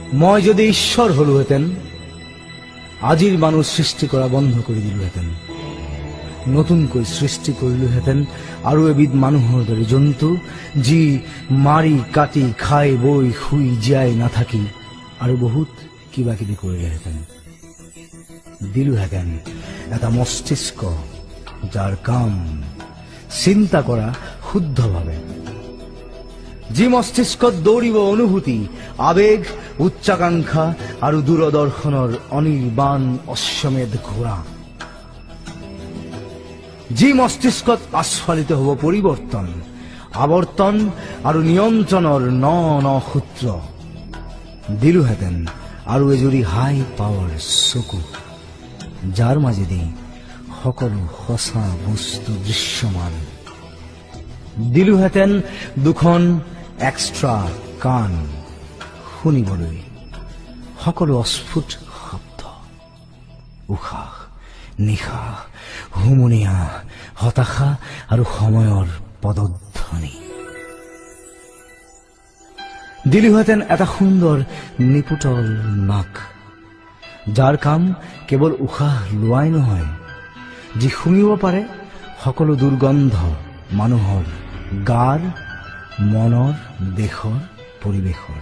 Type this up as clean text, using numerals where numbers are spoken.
মই যদি ঈশ্বৰ হলোহেঁতেন আজিৰ মানুহ সৃষ্টি কৰা বন্ধ কৰি দিলোহেঁতেন, নতুনকৈ সৃষ্টি কৰিলোহেঁতেন আৰু এবিধ মানুহৰ দৰে জন্তু যি মাৰি কাটি খাই বৈ শুই জীয়াই নাথাকি আৰু বহুত কিবা কিবি কৰিলেহেঁতেন। দিলোহেঁতেন এটা মস্তিষ্ক যাৰ কাম চিন্তা কৰা শুদ্ধভাৱে, যি মস্তিষ্কত দৌৰিব অনুভূতি, আবেগ, উচ্চাকাংক্ষা আৰু দূৰদৰ্শনৰ অনিৰ্বাণ অশ্বমেধ ঘোঁৰা, যি মস্তিষ্কত আস্ফালিত হ'ব পৰিৱৰ্তন, আৱৰ্তন আৰু নিয়ন্ত্ৰণৰ ন ন সূত্ৰ। দিলোহেঁতেন আৰু এজুৰি হাই পাৱাৰ চকু, যাৰ মাজেদি সকলো সঁচা বস্তু দৃশ্যমান। দিলোহেঁতেন দুখন এক্সট্ৰা কাণ শুনিবলৈ সকলো অস্ফুট শব্দ, উশাহ নিশাহ, হুমুনিয়া, হতাশা আৰু সময়ৰ পদধ্বনি। দিলোহেঁতেন এটা সুন্দৰ নিপুটল নাক, যাৰ কাম কেৱল উশাহ লোৱাই নহয়, যি শুঙিব পাৰে সকলো দুৰ্গন্ধ মানুহৰ গাৰ, মনৰ, দেশৰ, পৰিৱেশৰ।